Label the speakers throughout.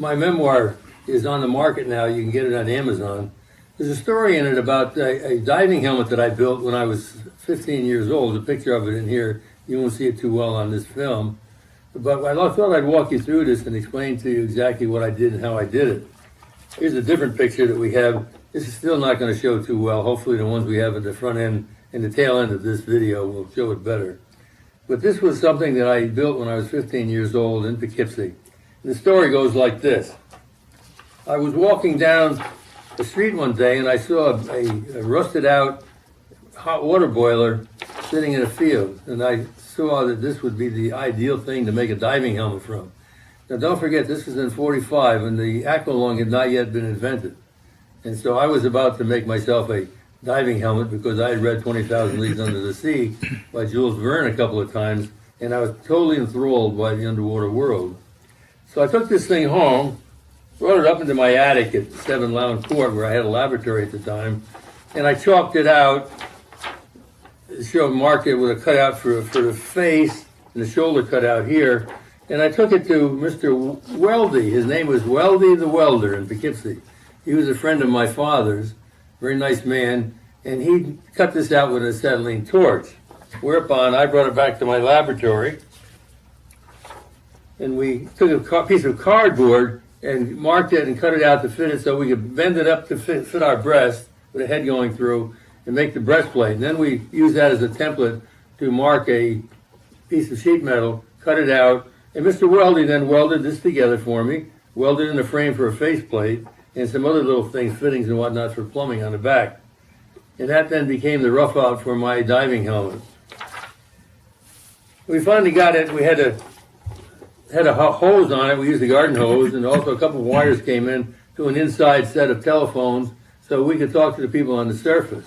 Speaker 1: my memoir is on the market now. You can get it on Amazon. There's a story in it about a diving helmet that I built when I was 15 years old. There's a picture of it in here. You won't see it too well on this film. But I thought I'd walk you through this and explain to you exactly what I did and how I did it. Here's a different picture that we have. This is still not going to show too well. Hopefully the ones we have at the front end and the tail end of this video will show it better. But this was something that I built when I was 15 years old in Poughkeepsie. And the story goes like this. I was walking down the street one day and I saw a rusted out hot water boiler sitting in a field. And I saw that this would be the ideal thing to make a diving helmet from. Now don't forget, this was in 45 and the aqualung had not yet been invented. And so I was about to make myself a diving helmet because I had read 20,000 Leagues Under the Sea by Jules Verne a couple of times, and I was totally enthralled by the underwater world. So I took this thing home, brought it up into my attic at 7 Lowndes Court, where I had a laboratory at the time, and I chalked it out, marked it with a cutout for the face and the shoulder cutout here, and I took it to Mr. Weldy. His name was Weldy the Welder in Poughkeepsie. He was a friend of my father's, very nice man, and he cut this out with an acetylene torch. Whereupon I brought it back to my laboratory, and we took a piece of cardboard and marked it and cut it out to fit it so we could bend it up to fit our breast with a head going through and make the breastplate. And then we used that as a template to mark a piece of sheet metal, cut it out, and Mr. Weldy then welded this together for me, welded in a frame for a faceplate, and some other little things, fittings and whatnot for plumbing on the back. And that then became the rough out for my diving helmet. We finally got it. We had a hose on it. We used a garden hose, and also a couple of wires came in to an inside set of telephones so we could talk to the people on the surface.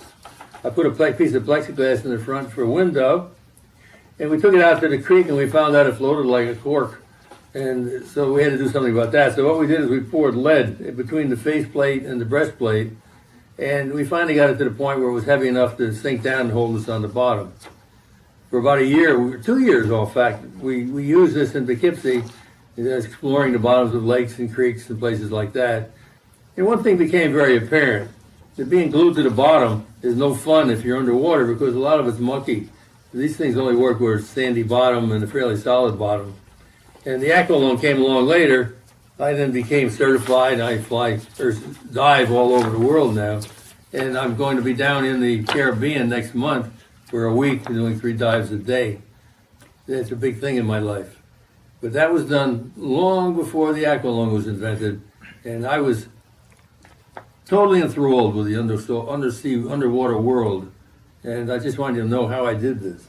Speaker 1: I put a piece of plexiglass in the front for a window, and we took it out to the creek, and we found out it floated like a cork. And so we had to do something about that. So what we did is we poured lead between the faceplate and the breastplate, and we finally got it to the point where it was heavy enough to sink down and hold us on the bottom. For about a year, 2 years in fact, we used this in Poughkeepsie, exploring the bottoms of lakes and creeks and places like that. And one thing became very apparent, that being glued to the bottom is no fun if you're underwater because a lot of it's mucky. These things only work where it's sandy bottom and a fairly solid bottom. And the aqualung came along later. I then became certified. I dive all over the world now. And I'm going to be down in the Caribbean next month for a week doing 3 dives a day. It's a big thing in my life. But that was done long before the aqualung was invented. And I was totally enthralled with the underwater world. And I just wanted you to know how I did this.